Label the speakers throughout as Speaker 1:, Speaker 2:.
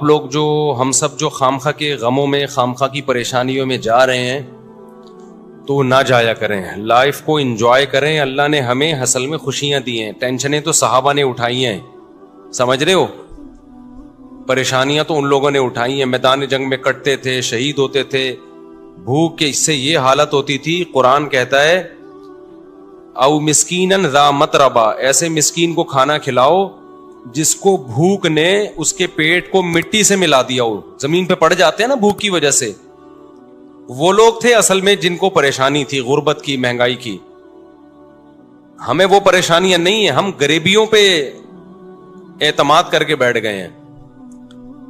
Speaker 1: آپ لوگ جو ہم سب جو خامخواہ کے غموں میں خامخواہ کی پریشانیوں میں جا رہے ہیں تو نہ جایا کریں, لائف کو انجوائے کریں. اللہ نے ہمیں اصل میں خوشیاں دی ہیں, ٹینشنیں تو صحابہ نے اٹھائی ہیں, سمجھ رہے ہو, پریشانیاں تو ان لوگوں نے اٹھائی ہیں, میدان جنگ میں کٹتے تھے, شہید ہوتے تھے, بھوک کے اس سے یہ حالت ہوتی تھی. قرآن کہتا ہے او مسکینن ذا متربہ, ایسے مسکین کو کھانا کھلاؤ جس کو بھوک نے اس کے پیٹ کو مٹی سے ملا دیا ہو, زمین پہ پڑ جاتے ہیں نا بھوک کی وجہ سے. وہ لوگ تھے اصل میں جن کو پریشانی تھی غربت کی, مہنگائی کی. ہمیں وہ پریشانیاں نہیں ہیں, ہم غریبیوں پہ اعتماد کر کے بیٹھ گئے ہیں.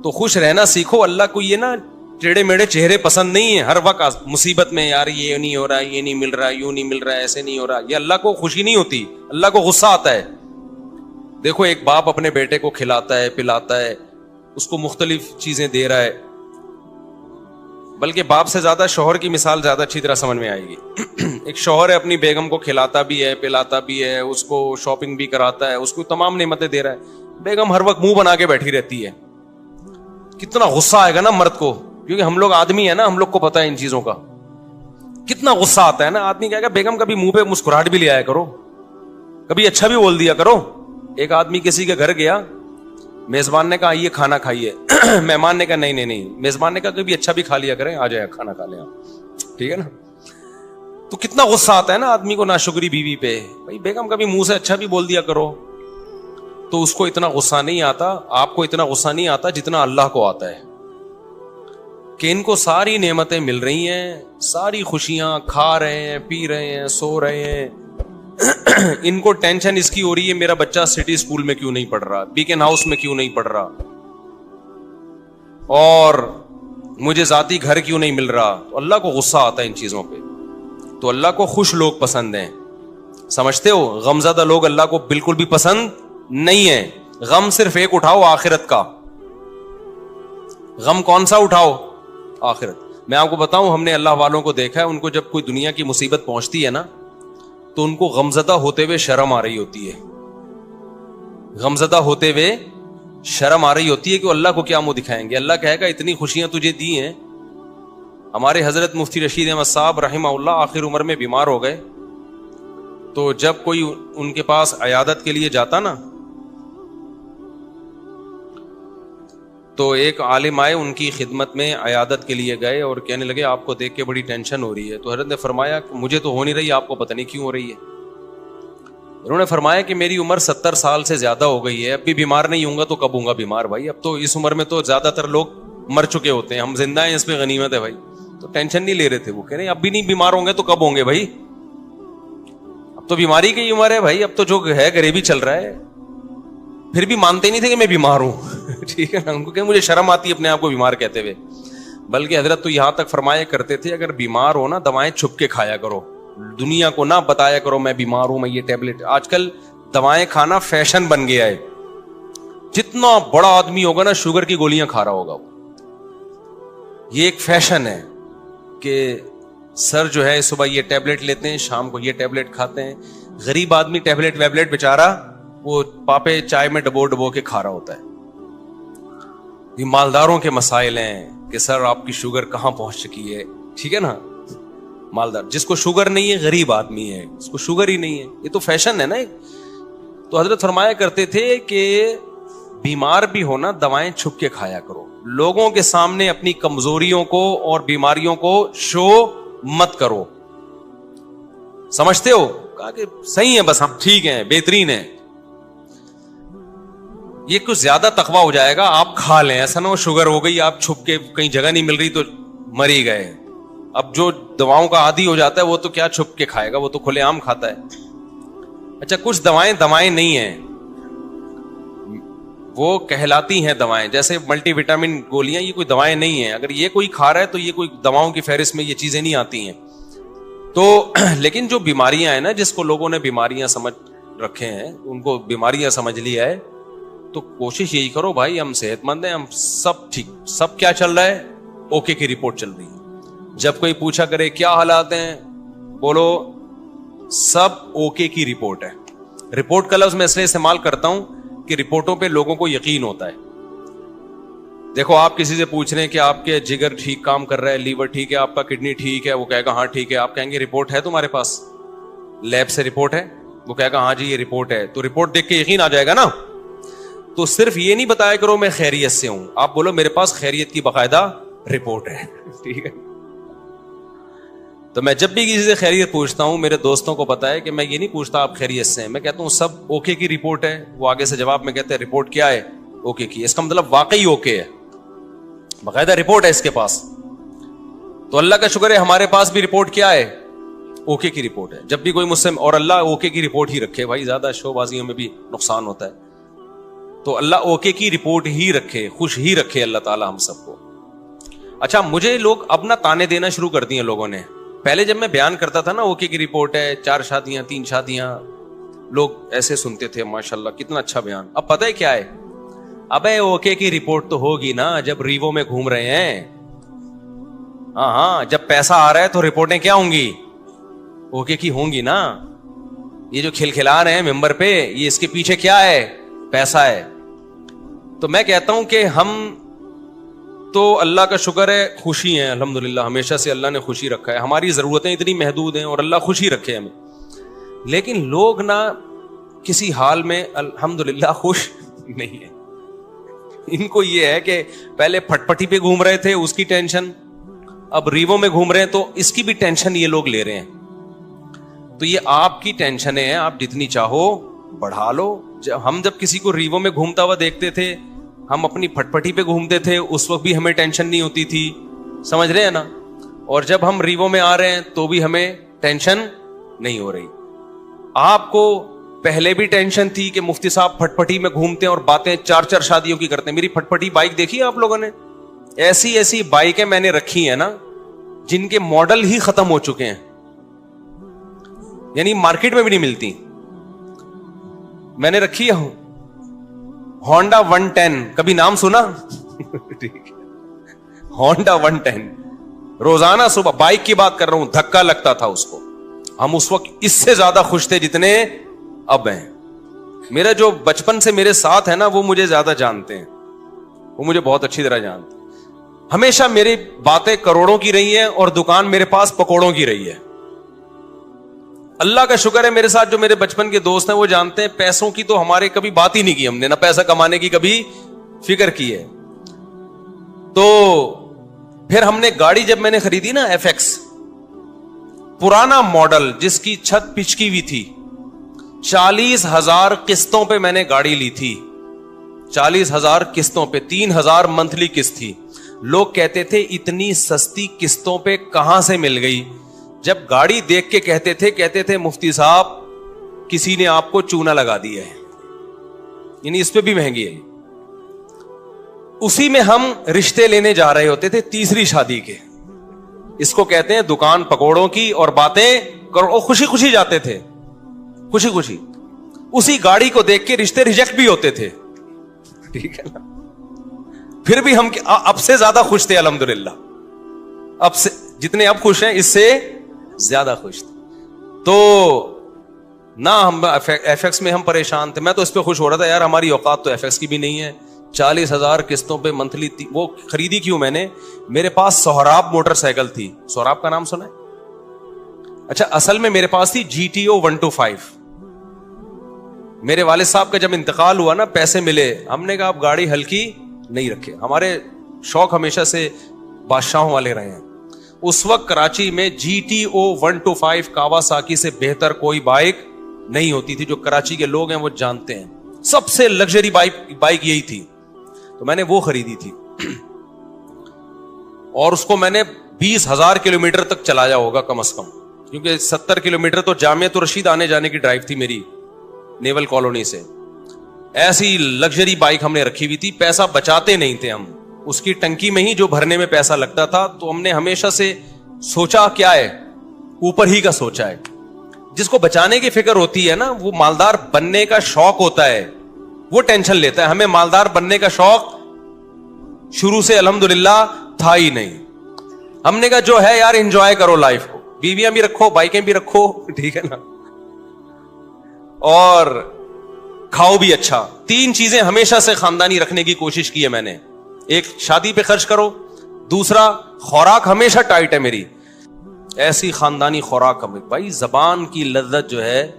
Speaker 1: تو خوش رہنا سیکھو. اللہ کو یہ نا ٹیڑے میڑے چہرے پسند نہیں ہیں. ہر وقت مصیبت میں یار یہ نہیں ہو رہا, یہ نہیں مل رہا, یوں نہیں مل رہا, ایسے نہیں ہو رہا, یہ اللہ کو خوشی نہیں ہوتی, اللہ کو غصہ آتا ہے. دیکھو ایک باپ اپنے بیٹے کو کھلاتا ہے, پلاتا ہے, اس کو مختلف چیزیں دے رہا ہے, بلکہ باپ سے زیادہ شوہر کی مثال زیادہ اچھی طرح سمجھ میں آئے گی. ایک شوہر ہے اپنی بیگم کو کھلاتا بھی ہے, پلاتا بھی ہے, اس کو شاپنگ بھی کراتا ہے, اس کو تمام نعمتیں دے رہا ہے. بیگم ہر وقت منہ بنا کے بیٹھی رہتی ہے. کتنا غصہ آئے گا نا مرد کو, کیونکہ ہم لوگ آدمی ہیں نا, ہم لوگ کو پتا ہے ان چیزوں کا. کتنا غصہ آتا ہے نا. آدمی کہے گا بیگم کبھی منہ پہ مسکراہٹ بھی لے آیا کرو, کبھی اچھا بھی بول دیا کرو. ایک آدمی کسی کے گھر گیا, میزبان نے کہا یہ کھانا کھائیے, مہمان نے کہا نہیں. میزبان نے کہا کبھی اچھا بھی کھا لیا کریں, آ جائے کھانا کھا لیں آپ, ٹھیک ہے نا. تو کتنا غصہ آتا ہے نا آدمی کو ناشکری بیوی پہ. بھائی بیگم کبھی منہ سے اچھا بھی بول دیا کرو. تو اس کو اتنا غصہ نہیں آتا, آپ کو اتنا غصہ نہیں آتا جتنا اللہ کو آتا ہے کہ ان کو ساری نعمتیں مل رہی ہیں, ساری خوشیاں, کھا رہے ہیں, پی رہے ہیں, سو رہے ہیں. ان کو ٹینشن اس کی ہو رہی ہے میرا بچہ سٹی اسکول میں کیوں نہیں پڑھ رہا, بیکن ہاؤس میں کیوں نہیں پڑھ رہا, اور مجھے ذاتی گھر کیوں نہیں مل رہا. تو اللہ کو غصہ آتا ہے ان چیزوں پہ. تو اللہ کو خوش لوگ پسند ہیں, سمجھتے ہو. غمزدہ لوگ اللہ کو بالکل بھی پسند نہیں ہے. غم صرف ایک اٹھاؤ, آخرت کا. غم کون سا اٹھاؤ؟ آخرت. میں آپ کو بتاؤں, ہم نے اللہ والوں کو دیکھا ہے, ان کو جب کوئی دنیا کی مصیبت پہنچتی ہے نا تو ان کو غمزدہ ہوتے ہوئے شرم آ رہی ہوتی ہے. غمزدہ ہوتے ہوئے شرم آ رہی ہوتی ہے کہ اللہ کو کیا منہ دکھائیں گے. اللہ کہے گا اتنی خوشیاں تجھے دی ہیں. ہمارے حضرت مفتی رشید احمد صاحب رحمہ اللہ آخر عمر میں بیمار ہو گئے, تو جب کوئی ان کے پاس عیادت کے لیے جاتا نا تو ایک عالم آئے ان کی خدمت میں, عیادت کے لیے گئے اور کہنے لگے آپ کو دیکھ کے بڑی ٹینشن ہو رہی ہے. تو حضرت نے فرمایا مجھے تو ہو نہیں رہی, آپ کو پتہ نہیں کیوں ہو رہی ہے. انہوں نے فرمایا کہ میری عمر 70 سال سے زیادہ ہو گئی ہے, اب بھی بیمار نہیں ہوں گا تو کب ہوں گا بیمار بھائی. اب تو اس عمر میں تو زیادہ تر لوگ مر چکے ہوتے ہیں, ہم زندہ ہیں اس پہ غنیمت ہے بھائی. تو ٹینشن نہیں لے رہے تھے. وہ کہہ رہے اب بھی نہیں بیمار ہوں گے تو کب ہوں گے بھائی, اب تو بیماری کی عمر ہے بھائی, اب تو جو ہے غریبی چل رہا ہے. پھر بھی مانتے نہیں تھے کہ میں بیمار ہوں. ٹھیک ہے نا, ان کو کہ مجھے شرم آتی ہے اپنے آپ کو بیمار کہتے ہوئے. بلکہ حضرت تو یہاں تک فرمایا کرتے تھے اگر بیمار ہو نا دوائیں چھپ کے کھایا کرو, دنیا کو نہ بتایا کرو میں بیمار ہوں, میں یہ ٹیبلٹ. آج کل دوائیں کھانا فیشن بن گیا ہے. جتنا بڑا آدمی ہوگا نا شوگر کی گولیاں کھا رہا ہوگا. یہ ایک فیشن ہے کہ سر جو ہے صبح یہ ٹیبلٹ لیتے ہیں, شام کو یہ ٹیبلٹ کھاتے ہیں. غریب آدمی ٹیبلٹ ویبلٹ بیچارہ وہ پاپے چائے میں ڈبو کے کھا رہا ہوتا ہے. یہ مالداروں کے مسائل ہیں کہ سر آپ کی شوگر کہاں پہنچ چکی ہے. ٹھیک ہے نا, مالدار جس کو شوگر نہیں ہے غریب آدمی ہے, اس کو شوگر ہی نہیں ہے. یہ تو فیشن ہے نا. تو حضرت فرمایا کرتے تھے کہ بیمار بھی ہونا دوائیں چھپ کے کھایا کرو, لوگوں کے سامنے اپنی کمزوریوں کو اور بیماریوں کو شو مت کرو. سمجھتے ہو, کہا کہ صحیح ہے بس ہم ٹھیک ہیں, بہترین ہیں. یہ کچھ زیادہ تقویٰ ہو جائے گا, آپ کھا لیں. ایسا نہ ہو شوگر ہو گئی آپ چھپ کے, کہیں جگہ نہیں مل رہی تو مر ہی گئے. اب جو دواؤں کا عادی ہو جاتا ہے وہ تو کیا چھپ کے کھائے گا, وہ تو کھلے عام کھاتا ہے. اچھا کچھ دوائیں نہیں ہیں, وہ کہلاتی ہیں دوائیں. جیسے ملٹی وٹامن گولیاں, یہ کوئی دوائیں نہیں ہیں. اگر یہ کوئی کھا رہا ہے تو یہ کوئی دواؤں کی فہرست میں یہ چیزیں نہیں آتی ہیں. تو لیکن جو بیماریاں ہیں نا, جس کو لوگوں نے بیماریاں سمجھ رکھے ہیں, ان کو بیماریاں سمجھ لیا ہے, تو کوشش یہی کرو بھائی ہم صحت مند ہیں, ہم سب ٹھیک, سب کیا چل رہا ہے, اوکے کی رپورٹ چل رہی ہے. جب کوئی پوچھا کرے کیا حالات ہیں, بولو سب اوکے کی رپورٹ ہے. رپورٹ کا لفظ میں اس لیے استعمال کرتا ہوں کہ رپورٹوں پہ لوگوں کو یقین ہوتا ہے. دیکھو آپ کسی سے پوچھ رہے ہیں کہ آپ کے جگر ٹھیک کام کر رہا ہے, لیور ٹھیک ہے, آپ کا کڈنی ٹھیک ہے, وہ کہے گا ہاں ٹھیک ہے. آپ کہیں گے رپورٹ ہے تمہارے پاس, لیب سے رپورٹ ہے؟ وہ کہے گا ہاں جی یہ رپورٹ ہے. تو رپورٹ دیکھ کے یقین آ جائے گا نا. تو صرف یہ نہیں بتایا کرو میں خیریت سے ہوں, آپ بولو میرے پاس خیریت کی باقاعدہ رپورٹ ہے. ٹھیک ہے. تو میں جب بھی کسی سے خیریت پوچھتا ہوں, میرے دوستوں کو پتا ہے کہ میں یہ نہیں پوچھتا آپ خیریت سے ہیں, میں کہتا ہوں سب اوکے کی رپورٹ ہے. وہ آگے سے جواب میں کہتے ہیں رپورٹ کیا ہے؟ اوکے کی. اس کا مطلب واقعی اوکے ہے, باقاعدہ رپورٹ ہے اس کے پاس. تو اللہ کا شکر ہے ہمارے پاس بھی رپورٹ کیا ہے؟ اوکے کی رپورٹ ہے. جب بھی کوئی مجھ سے, اور اللہ اوکے کی رپورٹ ہی رکھے بھائی, زیادہ شو بازیوں میں بھی نقصان ہوتا ہے. تو اللہ اوکے کی رپورٹ ہی رکھے, خوش ہی رکھے اللہ تعالی ہم سب کو. اچھا, مجھے لوگ اپنا تانے دینا شروع کر دیے لوگوں نے. پہلے جب میں بیان کرتا تھا نا اوکے کی رپورٹ ہے, 4 شادیاں 3 شادیاں, لوگ ایسے سنتے تھے ماشاءاللہ کتنا اچھا بیان. اب پتہ ہے کیا ہے, ابے اوکے کی رپورٹ تو ہوگی نا جب ریوو میں گھوم رہے ہیں. ہاں, جب پیسہ آ رہا ہے تو رپورٹیں کیا ہوں گی؟ اوکے کی ہوں گی نا. یہ جو کھلکھلا رہے ہیں ممبر پہ, یہ اس کے پیچھے کیا ہے؟ پیسہ ہے. تو میں کہتا ہوں کہ ہم تو اللہ کا شکر ہے خوشی ہیں الحمدللہ, ہمیشہ سے اللہ نے خوشی رکھا ہے. ہماری ضرورتیں اتنی محدود ہیں اور اللہ خوشی رکھے ہمیں. لیکن لوگ نا کسی حال میں الحمدللہ خوش نہیں ہیں. ان کو یہ ہے کہ پہلے پھٹ پٹی پہ گھوم رہے تھے اس کی ٹینشن, اب ریوو میں گھوم رہے ہیں تو اس کی بھی ٹینشن یہ لوگ لے رہے ہیں. تو یہ آپ کی ٹینشنیں ہیں, آپ جتنی چاہو بڑھا لو. ہم جب کسی کو ریوو میں گھومتا ہوا دیکھتے تھے, ہم اپنی پھٹ پٹی پہ گھومتے تھے, اس وقت بھی ہمیں ٹینشن نہیں ہوتی تھی, سمجھ رہے ہیں نا. اور جب ہم ریوو میں آ رہے ہیں تو بھی ہمیں ٹینشن نہیں ہو رہی. آپ کو پہلے بھی ٹینشن تھی کہ مفتی صاحب پھٹ پٹی میں گھومتے ہیں اور باتیں 4 شادیوں کی کرتے ہیں. میری پھٹ پٹی بائک دیکھی ہے آپ لوگوں نے؟ ایسی ایسی بائکیں میں نے رکھی ہیں نا جن کے ماڈل ہی ختم ہو چکے ہیں, یعنی مارکیٹ میں بھی نہیں ملتی. میں نے رکھی ہے ہونڈا 110, کبھی نام سنا؟ ہونڈا 110. روزانہ صبح بائک کی بات کر رہا ہوں, دھکا لگتا تھا اس کو. ہم اس وقت اس سے زیادہ خوش تھے جتنے اب ہیں. میرا جو بچپن سے میرے ساتھ ہے نا وہ مجھے زیادہ جانتے ہیں, وہ مجھے بہت اچھی طرح جانتے ہیں. ہمیشہ میری باتیں کروڑوں کی رہی ہیں اور دکان میرے پاس پکوڑوں کی رہی ہے. اللہ کا شکر ہے میرے ساتھ جو میرے بچپن کے دوست ہیں وہ جانتے ہیں پیسوں کی تو ہمارے کبھی بات ہی نہیں کی ہم نے, نہ پیسہ کمانے کی کبھی فکر کی ہے. تو پھر ہم نے گاڑی جب میں نے خریدی نا FX, پرانا ماڈل جس کی چھت پچکی ہوئی تھی, 40,000 قسطوں پہ میں نے گاڑی لی تھی. 40,000 قسطوں پہ, 3,000 منتھلی قسط تھی. لوگ کہتے تھے اتنی سستی قسطوں پہ کہاں سے مل گئی. جب گاڑی دیکھ کے کہتے تھے مفتی صاحب کسی نے آپ کو چونا لگا دیا ہے, یعنی اس پہ بھی مہنگی ہے. اسی میں ہم رشتے لینے جا رہے ہوتے تھے تیسری شادی کے. اس کو کہتے ہیں دکان پکوڑوں کی اور باتیں کرو. خوشی خوشی جاتے تھے, خوشی خوشی. اسی گاڑی کو دیکھ کے رشتے ریجیکٹ بھی ہوتے تھے, ٹھیک ہے نا. پھر بھی ہم اب سے زیادہ خوش تھے الحمدللہ. اب سے جتنے اب خوش ہیں اس سے زیادہ خوش تھے. تو نہ ہم FX میں ہم پریشان تھے. میں تو اس پہ خوش ہو رہا تھا یار ہماری اوقات تو FX کی بھی نہیں ہے. 40,000 قسطوں پہ منتھلی. وہ خریدی کیوں میں نے, میرے پاس سہراب موٹر سائیکل تھی. سہراب کا نام سنا ہے؟ اچھا, اصل میں میرے پاس تھی GTO 125. میرے والد صاحب کا جب انتقال ہوا نا, پیسے ملے, ہم نے کہا آپ گاڑی ہلکی نہیں رکھے. ہمارے شوق ہمیشہ سے بادشاہوں والے رہے ہیں. اس وقت کراچی میں GTO 125 کاواساکی سے بہتر کوئی بائک نہیں ہوتی تھی. جو کراچی کے لوگ ہیں وہ جانتے ہیں, سب سے لگژری بائک یہی تھی. تو میں نے وہ خریدی تھی اور اس کو میں نے 20,000 کلومیٹر تک چلایا ہوگا کم از کم, کیونکہ 70 کلومیٹر تو جامعۃ الرشید آنے جانے کی ڈرائیو تھی میری نیول کالونی سے. ایسی لگژری بائک ہم نے رکھی ہوئی تھی. پیسہ بچاتے نہیں تھے ہم, اس کی ٹنکی میں ہی جو بھرنے میں پیسہ لگتا تھا. تو ہم نے ہمیشہ سے سوچا کیا ہے, اوپر ہی کا سوچا ہے. جس کو بچانے کی فکر ہوتی ہے نا, وہ مالدار بننے کا شوق ہوتا ہے, وہ ٹینشن لیتا ہے. ہمیں مالدار بننے کا شوق شروع سے الحمدللہ تھا ہی نہیں. ہم نے کہا جو ہے یار انجوائے کرو لائف کو, بیویاں بھی رکھو, بائکیں بھی رکھو, ٹھیک ہے نا, اور کھاؤ بھی اچھا. 3 چیزیں ہمیشہ سے خاندانی رکھنے کی کوشش کی ہے میں نے. ایک شادی پہ خرچ کرو, دوسرا خوراک ہمیشہ ٹائٹ ہے میری, ایسی خاندانی خوراک ہمیں, بھائی زبان کی لذت جو ہے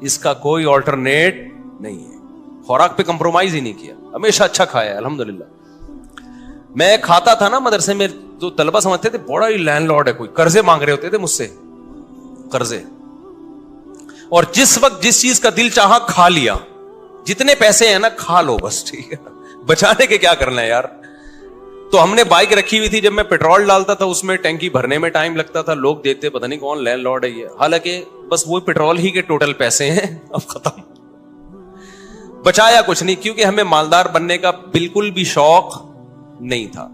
Speaker 1: اس کا کوئی آلٹرنیٹ نہیں ہے, خوراک پہ کمپرومائز ہی نہیں کیا, ہمیشہ اچھا کھایا ہے الحمدللہ. میں کھاتا تھا نا مدرسے میں, جو طلبہ سمجھتے تھے بڑا ہی لینڈ لارڈ ہے کوئی, قرضے مانگ رہے ہوتے تھے مجھ سے, قرضے, اور جس وقت جس چیز کا دل چاہا کھا لیا, جتنے پیسے ہیں نا کھا لو بس, ٹھیک ہے, بچانے کے کیا کرنا ہے یار. تو ہم نے بائک رکھی ہوئی تھی, جب میں پیٹرول ڈالتا تھا اس میں ٹینکی بھرنے میں ٹائم لگتا تھا, لوگ دیتے پتہ نہیں کون لینڈ لارڈ ہے یہ, حالانکہ بس وہ پیٹرول ہی کے ٹوٹل پیسے ہیں, اب ختم, بچایا کچھ نہیں, کیونکہ ہمیں مالدار بننے کا بالکل بھی شوق نہیں تھا.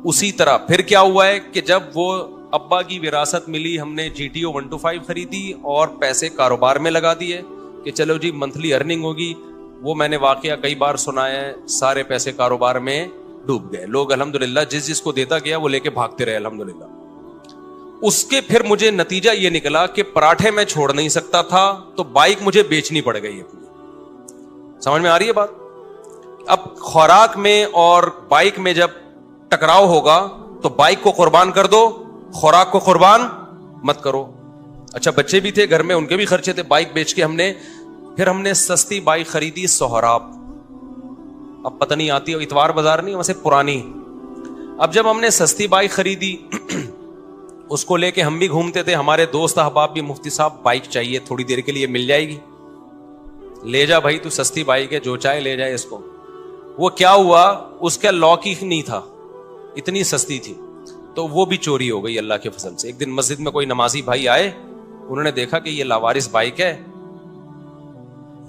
Speaker 1: اسی طرح پھر کیا ہوا ہے کہ جب وہ ابا کی وراثت ملی, ہم نے GTO 125 خریدی اور پیسے کاروبار میں لگا دیے کہ چلو جی منتھلی ارننگ ہوگی. وہ میں نے واقعہ کئی بار سنایا ہے, سارے پیسے کاروبار میں ڈوب گئے. لوگ الحمدللہ جس کو دیتا گیا وہ لے کے بھاگتے رہے الحمدللہ. اس کے پھر مجھے نتیجہ یہ نکلا کہ پراٹھے میں چھوڑ نہیں سکتا تھا, تو بائک مجھے بیچنی پڑ گئی اپنی. سمجھ میں آ رہی ہے بات؟ اب خوراک میں اور بائک میں جب ٹکراؤ ہوگا تو بائک کو قربان کر دو, خوراک کو قربان مت کرو. اچھا بچے بھی تھے گھر میں, ان کے بھی خرچے تھے, بائک بیچ کے پھر ہم نے سستی بائک خریدی سہراب, اب پتہ نہیں آتی, اتوار بازار نہیں ویسے پرانی. اب جب ہم نے سستی بائک خریدی اس کو لے کے ہم بھی گھومتے تھے, ہمارے دوست احباب بھی, مفتی صاحب بائک چاہیے تھوڑی دیر کے لیے, مل جائے گی, لے جا بھائی تو سستی بائک ہے, جو چاہے لے جائے اس کو. وہ کیا ہوا, اس کا لاک ہی نہیں تھا, اتنی سستی تھی, تو وہ بھی چوری ہو گئی اللہ کے فضل سے. ایک دن مسجد میں کوئی نمازی بھائی آئے, انہوں نے دیکھا کہ یہ لاوارث بائک ہے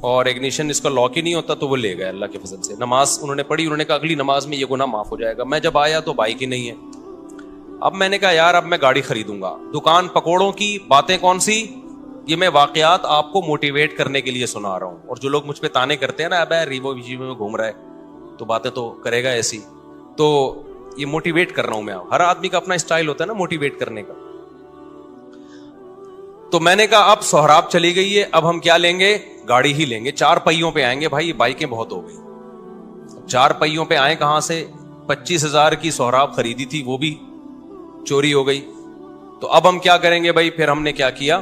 Speaker 1: اور اگنیشن اس کا لاک ہی نہیں ہوتا, تو وہ لے گئے اللہ کے فضل سے. نماز انہوں نے پڑھی, انہوں نے کہا اگلی نماز میں یہ گناہ معاف ہو جائے گا. میں جب آیا تو بائک ہی نہیں ہے. اب میں نے کہا یار اب میں گاڑی خریدوں گا. دکان پکوڑوں کی باتیں کون سی, یہ میں واقعات آپ کو موٹیویٹ کرنے کے لیے سنا رہا ہوں. اور جو لوگ مجھ پہ تانے کرتے ہیں نا, اب ریوو ویجیو میں گھوم رہا ہے تو باتیں تو کرے گا ایسی, تو یہ موٹیویٹ کر رہا ہوں میں. ہر آدمی کا اپنا اسٹائل ہوتا ہے نا موٹیویٹ کرنے کا. تو میں نے کہا اب سہراب چلی گئی ہے, اب ہم کیا لیں گے, گاڑی ہی لیں گے, 4 پہیوں پہ آئیں گے. بھائی بائکیں بہت ہو گئی, 4 پہیوں پہ آئیں کہاں سے, 25,000 کی سہراب خریدی تھی وہ بھی چوری ہو گئی. تو اب ہم کیا کریں گے بھائی. پھر ہم نے کیا کیا,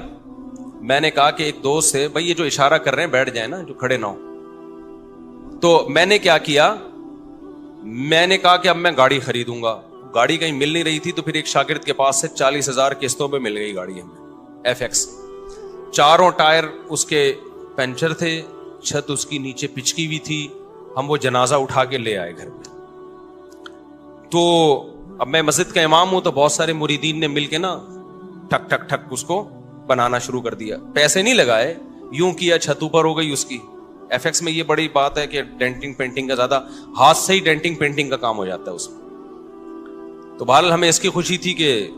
Speaker 1: میں نے کہا کہ ایک دوست سے, بھائی یہ جو اشارہ کر رہے ہیں بیٹھ جائیں نا, جو کھڑے نہ ہو. تو میں نے کیا کیا, میں نے کہا کہ اب میں گاڑی خریدوں گا. گاڑی کہیں مل نہیں رہی تھی, تو پھر ایک شاگرد کے پاس سے 40,000 قسطوں پہ مل گئی گاڑی ہمیں, FX. 4 ٹائر اس کے پنچر تھے, چھت اس کی نیچے پچکی ہوئی تھی. ہم وہ جنازہ اٹھا کے لے آئے گھر پہ. تو اب میں مسجد کا امام ہوں, تو بہت سارے مریدین نے مل کے نا ٹھک ٹھک ٹھک اس کو بنانا شروع کر دیا. پیسے نہیں لگائے, یوں کیا, چھت اوپر ہو گئی اس کی. FX میں یہ بڑی بات ہے کہ ڈینٹنگ پینٹنگ کا زیادہ, ہاتھ سے ہی ڈینٹنگ پینٹنگ کا کام ہو جاتا ہے اس میں. تو بہرحال ہمیں اس کی خوشی تھی کہ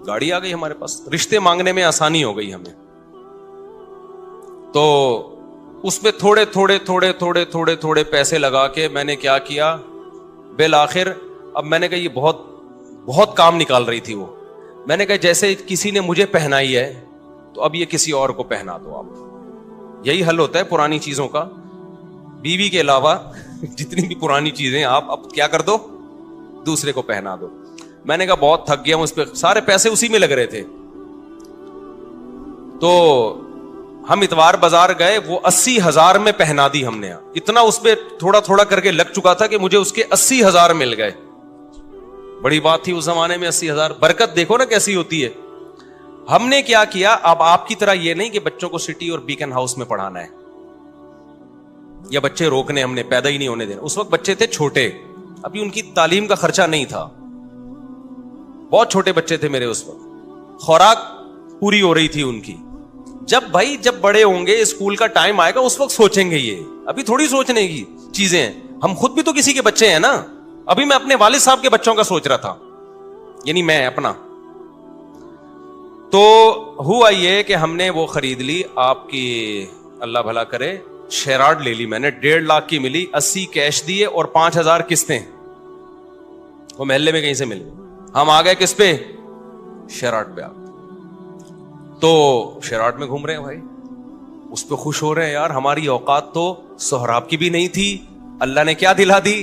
Speaker 1: گاڑی آ گئی ہمارے پاس, رشتے مانگنے میں آسانی ہو گئی ہمیں. تو اس میں تھوڑے تھوڑے تھوڑے تھوڑے تھوڑے تھوڑے پیسے لگا کے میں نے کیا کیا, بالآخر اب میں نے کہا یہ بہت بہت کام نکال رہی تھی وہ. میں نے کہا جیسے کسی نے مجھے پہنائی ہے تو اب یہ کسی اور کو پہنا دو آپ. یہی حل ہوتا ہے پرانی چیزوں کا. بیوی کے علاوہ جتنی بھی پرانی چیزیں آپ اب کیا کر دو, دوسرے کو پہنا دو. میں نے کہا بہت تھک گیا ہوں اس پہ, سارے پیسے اسی میں لگ رہے تھے. تو ہم اتوار بازار گئے, وہ 80,000 میں پہنا دی ہم نے. اتنا اس پہ تھوڑا تھوڑا کر کے لگ چکا تھا کہ مجھے اس کے 80,000 مل گئے. بڑی بات تھی اس زمانے میں 80,000. برکت دیکھو نا کیسی ہوتی ہے. ہم نے کیا کیا, اب آپ کی طرح یہ نہیں کہ بچوں کو سٹی اور بیکن ہاؤس میں پڑھانا ہے یا بچے روکنے, ہم نے پیدا ہی نہیں ہونے دینا. اس وقت بچے تھے چھوٹے, ابھی ان کی تعلیم کا خرچہ نہیں تھا, بہت چھوٹے بچے تھے میرے اس وقت, خوراک پوری ہو رہی تھی ان کی. جب بڑے ہوں گے, اسکول کا ٹائم آئے گا, اس وقت سوچیں گے. یہ ابھی تھوڑی سوچنے کی چیزیں ہیں. ہم خود بھی تو کسی کے بچے ہیں نا. ابھی میں اپنے والد صاحب کے بچوں کا سوچ رہا تھا, یعنی میں اپنا. تو ہوا یہ کہ ہم نے وہ خرید لی, آپ کی اللہ بھلا کرے, شیراڈ لے لی میں نے, 1.5 لاکھ کی ملی, 80 کیش دیے اور 5,000 قسطیں. وہ محلے میں کہیں سے مل گئی. ہم آ گئے کس پہ, شیراڈ پہ. تو شیراڈ میں گھوم رہے ہیں بھائی, اس پہ خوش ہو رہے ہیں. یار ہماری اوقات تو سہراب کی بھی نہیں تھی, اللہ نے کیا دلا دی,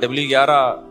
Speaker 1: W11।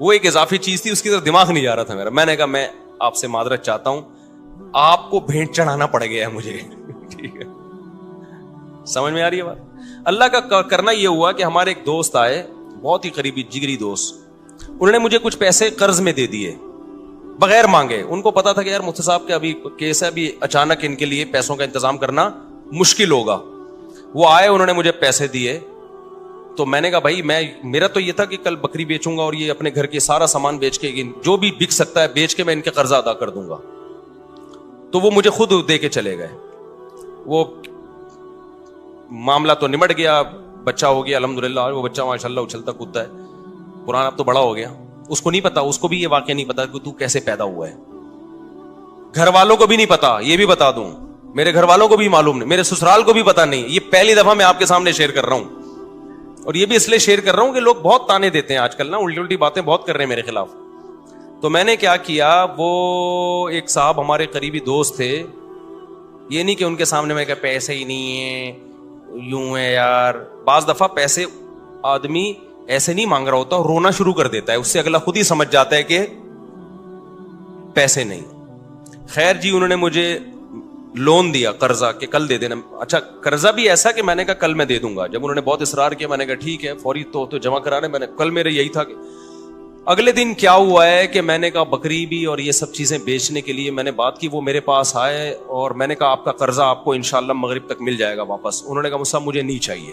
Speaker 1: وہ ایک اضافی چیز تھی, اس کی طرف دماغ نہیں جا رہا تھا میرا. میں نے کہا میں آپ سے معذرت چاہتا ہوں, آپ کو بھیٹ چڑھانا پڑ گیا ہے مجھے. ٹھیک ہے, سمجھ میں آ رہی ہے بات. اللہ کا کرنا یہ ہوا کہ ہمارے ایک دوست آئے, بہت ہی قریبی جگری دوست, انہوں نے مجھے کچھ پیسے قرض میں دے دیے بغیر مانگے. ان کو پتا تھا کہ یار مفتی صاحب کا ابھی کیس ہے, ابھی اچانک ان کے لیے پیسوں کا انتظام کرنا مشکل ہوگا. وہ آئے, انہوں نے مجھے پیسے دیے. تو میں نے کہا بھائی میرا تو یہ تھا کہ کل بکری بیچوں گا اور یہ اپنے گھر کے سارا سامان بیچ کے, جو بھی بک سکتا ہے بیچ کے میں ان کے قرضہ ادا کر دوں گا. تو وہ مجھے خود دے کے چلے گئے. وہ معاملہ تو نمٹ گیا, بچہ ہو گیا الحمدللہ. وہ بچہ ماشاءاللہ اچھلتا کودتا ہے, قرآن اب تو بڑا ہو گیا. اس کو نہیں پتا, اس کو بھی یہ واقعہ نہیں پتا کہ تو کیسے پیدا ہوا ہے. گھر والوں کو بھی نہیں پتا, یہ بھی بتا دوں, میرے گھر والوں کو بھی معلوم نہیں, میرے سسرال کو بھی پتا نہیں. یہ پہلی دفعہ میں آپ کے سامنے شیئر کر رہا ہوں, اور یہ بھی اس لیے شیئر کر رہا ہوں کہ لوگ بہت تانے دیتے ہیں آج کل نا, الٹی الٹی باتیں بہت کر رہے ہیں میرے خلاف. تو میں نے کیا کیا, وہ ایک صاحب ہمارے قریبی دوست تھے. یہ نہیں کہ ان کے سامنے میں کہا پیسے ہی نہیں ہیں, یوں ہے یار. بعض دفعہ پیسے آدمی ایسے نہیں مانگ رہا ہوتا, رونا شروع کر دیتا ہے, اس سے اگلا خود ہی سمجھ جاتا ہے کہ پیسے نہیں. خیر جی, انہوں نے مجھے لون دیا قرضہ کہ کل دے دینا. اچھا, قرضہ بھی ایسا کہ میں نے کہا کل میں دے دوں گا. جب انہوں نے بہت اصرار کیا, میں نے کہا ٹھیک ہے, فوری تو جمع کرانے. میں نے کل میرے یہی تھا کہ اگلے دن کیا ہوا ہے کہ میں نے کہا بکری بھی اور یہ سب چیزیں بیچنے کے لیے میں نے بات کی. وہ میرے پاس آئے اور میں نے کہا آپ کا قرضہ آپ کو انشاءاللہ مغرب تک مل جائے گا واپس. انہوں نے کہا مصعب مجھے نہیں چاہیے.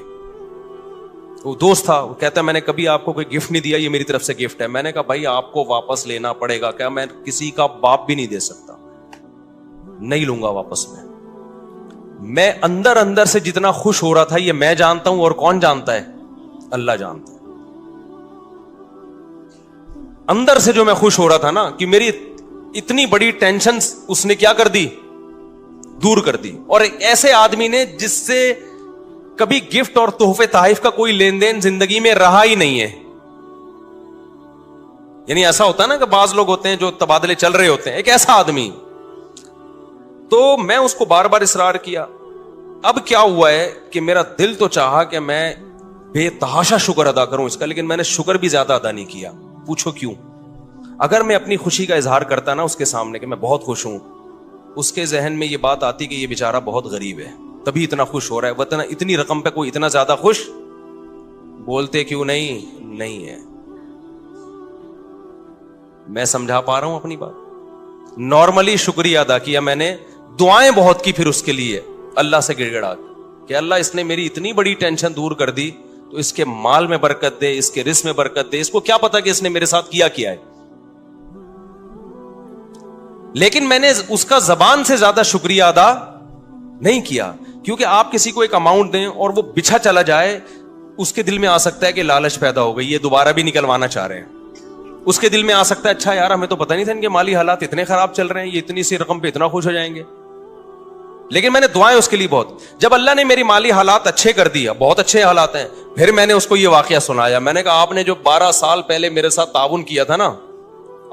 Speaker 1: وہ دوست تھا, وہ کہتا ہے میں نے کبھی آپ کو کوئی گفٹ نہیں دیا, یہ میری طرف سے گفٹ ہے. میں نے کہا بھائی آپ کو واپس لینا پڑے گا. کیا میں کسی کا باپ بھی نہیں دے سکتا, نہیں لوں گا واپس. میں اندر اندر سے جتنا خوش ہو رہا تھا یہ میں جانتا ہوں, اور کون جانتا ہے؟ اللہ جانتا ہے. اندر سے جو میں خوش ہو رہا تھا نا, کہ میری اتنی بڑی ٹینشن اس نے کیا کر دی, دور کر دی. اور ایک ایسے آدمی نے جس سے کبھی گفٹ اور تحفے تحائف کا کوئی لین دین زندگی میں رہا ہی نہیں ہے. یعنی ایسا ہوتا ہے نا کہ بعض لوگ ہوتے ہیں جو تبادلے چل رہے ہوتے ہیں, ایک ایسا آدمی. تو میں اس کو بار بار اصرار کیا. اب کیا ہوا ہے کہ میرا دل تو چاہا کہ میں بے تحاشا شکر ادا کروں اس کا, لیکن میں نے شکر بھی زیادہ ادا نہیں کیا. پوچھو کیوں؟ اگر میں اپنی خوشی کا اظہار کرتا نا اس کے سامنے کہ میں بہت خوش ہوں, اس کے ذہن میں یہ بات آتی کہ یہ بیچارہ بہت غریب ہے تبھی اتنا خوش ہو رہا ہے, وطن اتنی رقم پہ کوئی اتنا زیادہ خوش بولتے کیوں نہیں ہے. میں سمجھا پا رہا ہوں اپنی بات. نارملی شکریہ ادا کیا میں نے, دعائیں بہت کی پھر اس کے لیے اللہ سے گڑ گڑا کہ اللہ اس نے میری اتنی بڑی ٹینشن دور کر دی, تو اس کے مال میں برکت دے, اس کے رزق میں برکت دے. اس کو کیا پتا کہ اس نے میرے ساتھ کیا ہے. لیکن میں نے اس کا زبان سے زیادہ شکریہ ادا نہیں کیا, کیونکہ آپ کسی کو ایک اماؤنٹ دیں اور وہ بچھا چلا جائے, اس کے دل میں آ سکتا ہے کہ لالچ پیدا ہو گئی, یہ دوبارہ بھی نکلوانا چاہ رہے ہیں. اس کے دل میں آ سکتا ہے اچھا یار ہمیں تو پتہ نہیں تھا ان کے مالی حالات اتنے خراب چل رہے ہیں, یہ اتنی سی رقم پہ اتنا خوش ہو جائیں گے. لیکن میں نے دعائیں اس کے لیے بہت. جب اللہ نے میری مالی حالات اچھے کر دیا, بہت اچھے حالات ہیں, پھر میں نے اس کو یہ واقعہ سنایا. میں نے کہا آپ نے جو 12 سال پہلے میرے ساتھ تعاون کیا تھا نا,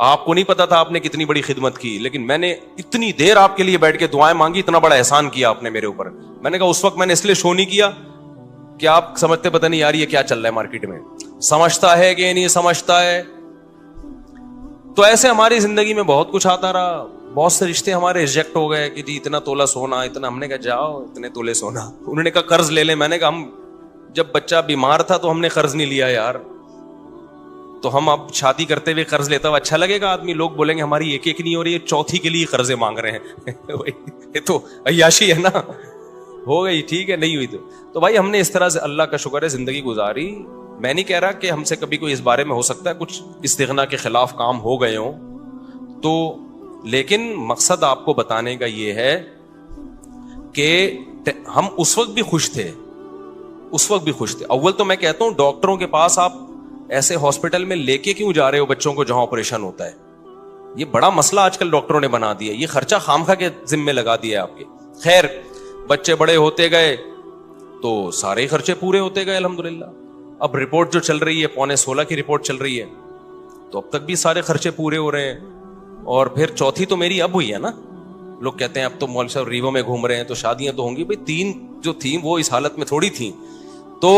Speaker 1: آپ کو نہیں پتا تھا آپ نے کتنی بڑی خدمت کی, لیکن میں نے اتنی دیر آپ کے لیے بیٹھ کے دعائیں مانگی, اتنا بڑا احسان کیا آپ نے میرے اوپر. میں نے کہا اس وقت میں نے اس لیے شو نہیں کیا کہ آپ سمجھتے پتہ نہیں یار یہ کیا چل رہا ہے مارکیٹ میں, سمجھتا ہے کہ نہیں سمجھتا ہے. تو ایسے ہماری زندگی میں بہت کچھ آتا رہا, بہت سے رشتے ہمارے ریجیکٹ ہو گئے کہ جی اتنا تولہ سونا, اتنا. ہم نے کہا جاؤ اتنے تولے سونا. انہوں نے کہا قرض لے لیں. میں نے کہا ہم جب بچہ بیمار تھا تو ہم نے قرض نہیں لیا یار, تو ہم اب شادی کرتے ہوئے قرض لیتا ہوا اچھا لگے گا؟ آدمی لوگ بولیں گے ہماری ایک نہیں ہو رہی ہے, چوتھی کے لیے قرضے مانگ رہے ہیں. یہ تو عیاشی ہے نا. ہو گئی ٹھیک ہے, نہیں ہوئی تو بھائی ہم نے اس طرح سے اللہ کا شکر ہے زندگی گزاری. میں نہیں کہہ رہا کہ ہم سے کبھی کوئی اس بارے میں ہو سکتا ہے کچھ استغنا کے خلاف کام ہو گئے ہوں تو, لیکن مقصد آپ کو بتانے کا یہ ہے کہ ہم اس وقت بھی خوش تھے, اس وقت بھی خوش تھے. اول تو میں کہتا ہوں ڈاکٹروں کے پاس آپ ایسے ہاسپٹل میں لے کے کیوں جا رہے ہو بچوں کو جہاں آپریشن ہوتا ہے؟ یہ بڑا مسئلہ آج کل ڈاکٹروں نے بنا دیا, یہ خرچہ خامخواہ کے ذمے لگا دیا ہے آپ کے. خیر بچے بڑے ہوتے گئے تو سارے خرچے پورے ہوتے گئے الحمدللہ. اب رپورٹ جو چل رہی ہے 15.16 کی رپورٹ چل رہی ہے, تو اب تک بھی سارے خرچے پورے ہو رہے ہیں. اور پھر چوتھی تو میری اب ہوئی ہے نا. لوگ کہتے ہیں اب تو مولوی صاحب ریوو میں گھوم رہے ہیں تو شادیاں تو ہوں گی. بھائی 3 جو تھیں وہ اس حالت میں تھوڑی تھیں. تو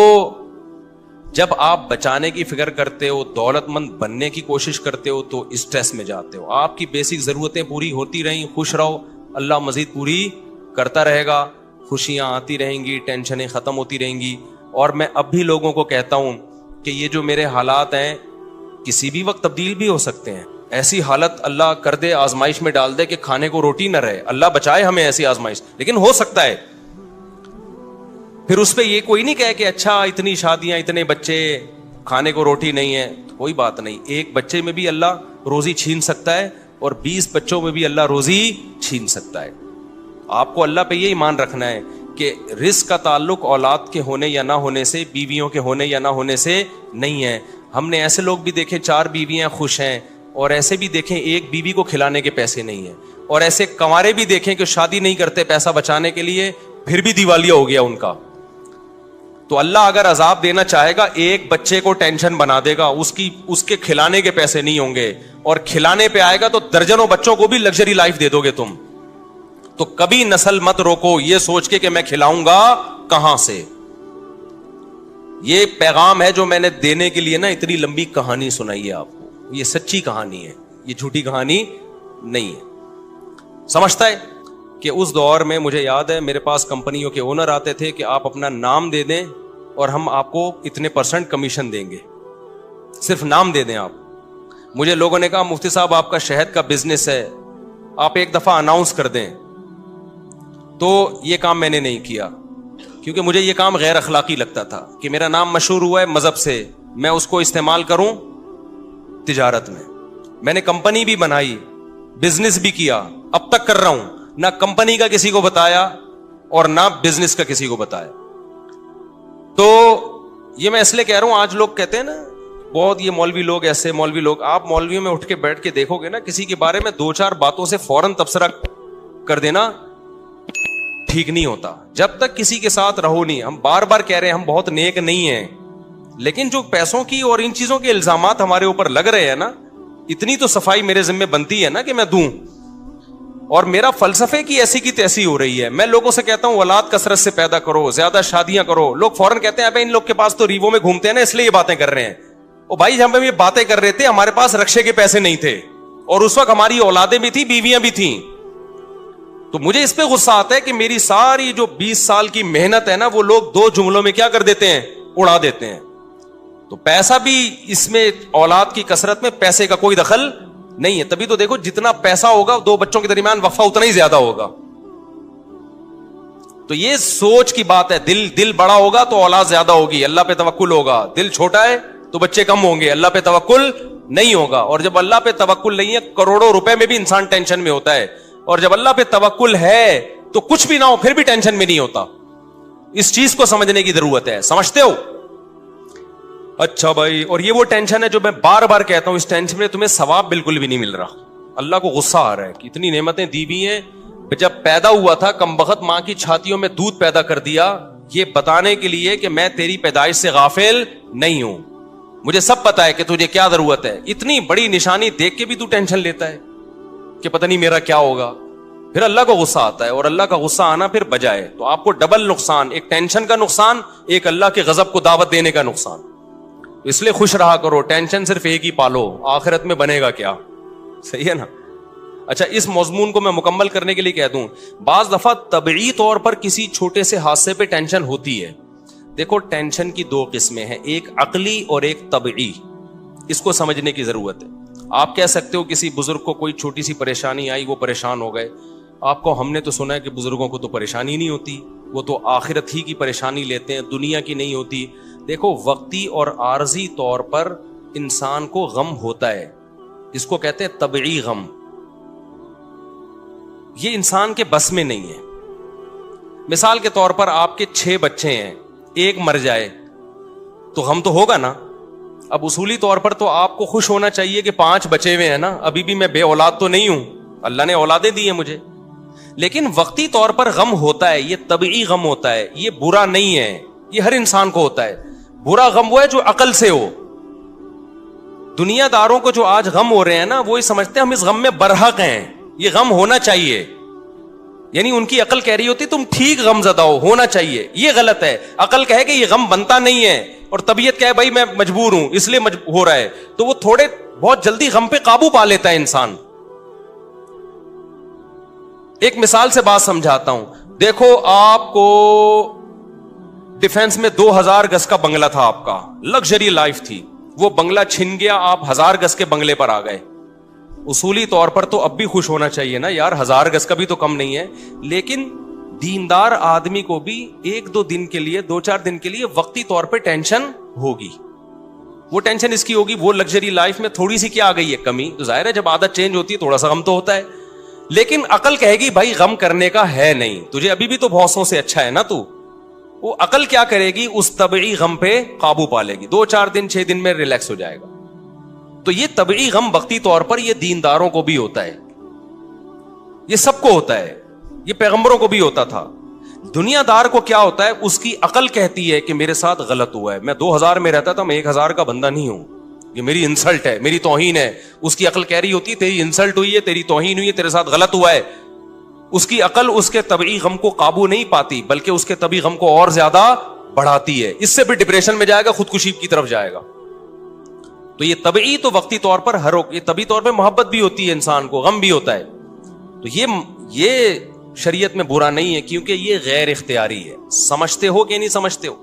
Speaker 1: جب آپ بچانے کی فکر کرتے ہو, دولت مند بننے کی کوشش کرتے ہو, تو اسٹریس میں جاتے ہو. آپ کی بیسک ضرورتیں پوری ہوتی رہیں, خوش رہو, اللہ مزید پوری کرتا رہے گا, خوشیاں آتی رہیں گی, ٹینشنیں ختم ہوتی رہیں گی. اور میں اب بھی لوگوں کو کہتا ہوں کہ یہ جو میرے حالات ہیں کسی بھی وقت تبدیل بھی ہو سکتے ہیں. ایسی حالت اللہ کر دے, آزمائش میں ڈال دے کہ کھانے کو روٹی نہ رہے, اللہ بچائے ہمیں ایسی آزمائش, لیکن ہو سکتا ہے. پھر اس پہ یہ کوئی نہیں کہے کہ اچھا اتنی شادیاں, اتنے بچے, کھانے کو روٹی نہیں ہے. کوئی بات نہیں, ایک بچے میں بھی اللہ روزی چھین سکتا ہے اور 20 بچوں میں بھی اللہ روزی چھین سکتا ہے. آپ کو اللہ پہ یہ ایمان رکھنا ہے کہ رزق کا تعلق اولاد کے ہونے یا نہ ہونے سے, بیویوں کے ہونے یا نہ ہونے سے نہیں ہے. ہم نے ایسے لوگ بھی دیکھے 4 بیویاں خوش ہیں, اور ایسے بھی دیکھیں ایک بیوی کو کھلانے کے پیسے نہیں ہیں, اور ایسے کنوارے بھی دیکھیں کہ شادی نہیں کرتے پیسہ بچانے کے لیے, پھر بھی دیوالیہ ہو گیا ان کا. تو اللہ اگر عذاب دینا چاہے گا, ایک بچے کو ٹینشن بنا دے گا, اس کے کھلانے کے پیسے نہیں ہوں گے, اور کھلانے پہ آئے گا تو درجنوں بچوں کو بھی لگژری لائف دے دو گے تم. تو کبھی نسل مت روکو یہ سوچ کے کہ میں کھلاؤں گا کہاں سے. یہ پیغام ہے جو میں نے دینے کے لیے نا اتنی لمبی کہانی سنائی ہے آپ کو. یہ سچی کہانی ہے, یہ جھوٹی کہانی نہیں ہے. سمجھتا ہے کہ اس دور میں مجھے یاد ہے میرے پاس کمپنیوں کے اونر آتے تھے کہ آپ اپنا نام دے دیں اور ہم آپ کو اتنے % کمیشن دیں گے, صرف نام دے دیں آپ. مجھے لوگوں نے کہا مفتی صاحب آپ کا شہد کا بزنس ہے, آپ ایک دفعہ اناؤنس کر دیں. تو یہ کام میں نے نہیں کیا, کیونکہ مجھے یہ کام غیر اخلاقی لگتا تھا کہ میرا نام مشہور ہوا ہے مذہب سے, میں اس کو استعمال کروں تجارت میں. میں نے کمپنی بھی بنائی, بزنس بھی کیا, اب تک کر رہا ہوں, نہ کمپنی کا کسی کو بتایا اور نہ بزنس کا کسی کو بتایا. تو یہ میں اس لیے کہہ رہا ہوں, آج لوگ کہتے ہیں نا بہت یہ مولوی لوگ ایسے, مولوی لوگ, آپ مولویوں میں اٹھ کے بیٹھ کے دیکھو گے نا, کسی کے بارے میں 2-4 باتوں سے فوراً تبصرہ کر دینا ٹھیک نہیں ہوتا. جب تک کسی کے ساتھ رہو نہیں, ہم بار بار کہہ رہے ہیں ہم بہت نیک نہیں ہیں, لیکن جو پیسوں کی اور ان چیزوں کے الزامات ہمارے اوپر لگ رہے ہیں نا, اتنی تو صفائی میرے ذمہ بنتی ہے نا کہ میں دوں. اور میرا فلسفے کی ایسی کی تیسی ہو رہی ہے. میں لوگوں سے کہتا ہوں اولاد کثرت سے پیدا کرو, زیادہ شادیاں کرو. لوگ فوراً کہتے ہیں ابے ان لوگ کے پاس تو ریوو میں گھومتے ہیں نا اس لیے یہ باتیں کر رہے ہیں. او بھائی جب ہم یہ باتیں کر رہے تھے ہمارے پاس رکشے کے پیسے نہیں تھے, اور اس وقت ہماری اولادیں بھی تھی, بیویاں بھی تھیں. تو مجھے اس پہ غصہ آتا ہے کہ میری ساری جو 20 سال کی محنت ہے نا وہ لوگ 2 جملوں میں کیا کر دیتے ہیں, اڑا دیتے ہیں. تو پیسہ بھی اس میں, اولاد کی کثرت میں پیسے کا کوئی دخل نہیں ہے. تبھی تو دیکھو جتنا پیسہ ہوگا 2 بچوں کے درمیان وفا اتنا ہی زیادہ ہوگا. تو یہ سوچ کی بات ہے. دل بڑا ہوگا تو اولاد زیادہ ہوگی, اللہ پہ توکل ہوگا. دل چھوٹا ہے تو بچے کم ہوں گے, اللہ پہ توکل نہیں ہوگا. اور جب اللہ پہ توکل نہیں ہے, کروڑوں روپے میں بھی انسان ٹینشن میں ہوتا ہے, اور جب اللہ پہ توکل ہے تو کچھ بھی نہ ہو پھر بھی ٹینشن میں نہیں ہوتا. اس چیز کو سمجھنے کی ضرورت ہے. سمجھتے ہو؟ اچھا بھائی, اور یہ وہ ٹینشن ہے جو میں بار بار کہتا ہوں, اس ٹینشن میں تمہیں ثواب بالکل بھی نہیں مل رہا. اللہ کو غصہ آ رہا ہے کہ اتنی نعمتیں دی ہوئی ہیں, جب پیدا ہوا تھا کمبخت ماں کی چھاتیوں میں دودھ پیدا کر دیا, یہ بتانے کے لیے کہ میں تیری پیدائش سے غافل نہیں ہوں, مجھے سب پتا ہے کہ تجھے کیا ضرورت ہے. اتنی بڑی نشانی دیکھ کے بھی تو ٹینشن لیتا ہے کہ پتہ نہیں میرا کیا ہوگا. پھر اللہ کو غصہ آتا ہے, اور اللہ کا غصہ آنا پھر بجائے تو آپ کو ڈبل نقصان, ایک ٹینشن کا نقصان, ایک اللہ کے غضب کو دعوت دینے کا نقصان. اس لیے خوش رہا کرو, ٹینشن صرف ایک ہی پالو, آخرت میں بنے گا کیا. صحیح ہے نا. اچھا, اس مضمون کو میں مکمل کرنے کے لیے کہہ دوں, بعض دفعہ طبعی طور پر کسی چھوٹے سے حادثے پہ ٹینشن ہوتی ہے. دیکھو ٹینشن کی 2 قسمیں ہیں, ایک عقلی اور ایک طبعی. اس کو سمجھنے کی ضرورت ہے. آپ کہہ سکتے ہو کسی بزرگ کو کوئی چھوٹی سی پریشانی آئی, وہ پریشان ہو گئے. آپ کو, ہم نے تو سنا ہے کہ بزرگوں کو تو پریشانی نہیں ہوتی, وہ تو آخرت ہی کی پریشانی لیتے ہیں, دنیا کی نہیں ہوتی. دیکھو وقتی اور عارضی طور پر انسان کو غم ہوتا ہے, اس کو کہتے ہیں طبعی غم. یہ انسان کے بس میں نہیں ہے. مثال کے طور پر آپ کے 6 بچے ہیں, ایک مر جائے تو غم تو ہوگا نا. اب اصولی طور پر تو آپ کو خوش ہونا چاہیے کہ 5 بچے ہوئے ہیں نا, ابھی بھی میں بے اولاد تو نہیں ہوں, اللہ نے اولادیں دی ہیں مجھے. لیکن وقتی طور پر غم ہوتا ہے, یہ طبعی غم ہوتا ہے, یہ برا نہیں ہے, یہ ہر انسان کو ہوتا ہے. برا غم وہ ہے جو عقل سے ہو. دنیا داروں کو جو آج غم ہو رہے ہیں نا, وہی سمجھتے ہیں ہم اس غم میں برحق ہیں, یہ غم ہونا چاہیے. یعنی ان کی عقل کہہ رہی ہوتی تم ٹھیک غم زدہ ہونا چاہیے, یہ غلط ہے. عقل کہے کہ یہ غم بنتا نہیں ہے, اور طبیعت کیا ہے بھائی میں مجبور ہوں اس لیے ہو رہا ہے, تو وہ تھوڑے بہت جلدی غم پہ قابو پا لیتا ہے انسان. ایک مثال سے بات سمجھاتا ہوں. دیکھو آپ کو ڈیفنس میں 2000 گز کا بنگلہ تھا, آپ کا لگژری لائف تھی, وہ بنگلہ چھن گیا, آپ 1000 گز کے بنگلے پر آ گئے. اصولی طور پر تو اب بھی خوش ہونا چاہیے نا یار, 1000 گز کا بھی تو کم نہیں ہے. لیکن دیندار آدمی کو بھی 1-2 دن کے لیے 2-4 دن کے لیے وقتی طور پہ ٹینشن ہوگی. وہ ٹینشن اس کی ہوگی, وہ لگژری لائف میں تھوڑی سی کیا آ گئی ہے کمی, تو ظاہر ہے جب عادت چینج ہوتی ہے تھوڑا سا غم تو ہوتا ہے. لیکن عقل کہے گی بھائی غم کرنے کا ہے نہیں, تجھے ابھی بھی تو بہتوں سے اچھا ہے نا تو. وہ عقل کیا کرے گی, اس طبعی غم پہ قابو پا لے گی, 2-4 دن 6 دن میں ریلیکس ہو جائے گا. تو یہ طبعی غم وقتی طور پر یہ دینداروں کو بھی ہوتا ہے, یہ سب کو ہوتا ہے, یہ پیغمبروں کو بھی ہوتا تھا. دنیا دار کو کیا ہوتا ہے, اس کی عقل کہتی ہے کہ میرے ساتھ غلط ہوا ہے, میں 2000 میں رہتا تھا, میں 1000 کا بندہ نہیں ہوں, یہ میری انسلٹ ہے, میری توہین ہے. اس کی عقل کہہ رہی ہوتی ہے تیری انسلٹ ہوئی ہے, تیری توہین ہوئی ہے, تیرے ساتھ غلط ہوا ہے. اس کی عقل اس کے طبعی غم کو قابو نہیں پاتی, بلکہ اس کے طبعی غم کو اور زیادہ بڑھاتی ہے. اس سے بھی ڈپریشن میں جائے گا, خودکشی کی طرف جائے گا. تو یہ طبعی تو وقتی طور پر ہر یہ طبعی طور پہ محبت بھی ہوتی ہے انسان کو, غم بھی ہوتا ہے. تو یہ شریعت میں برا نہیں ہے, کیونکہ یہ غیر اختیاری ہے. سمجھتے ہو کہ نہیں سمجھتے ہو؟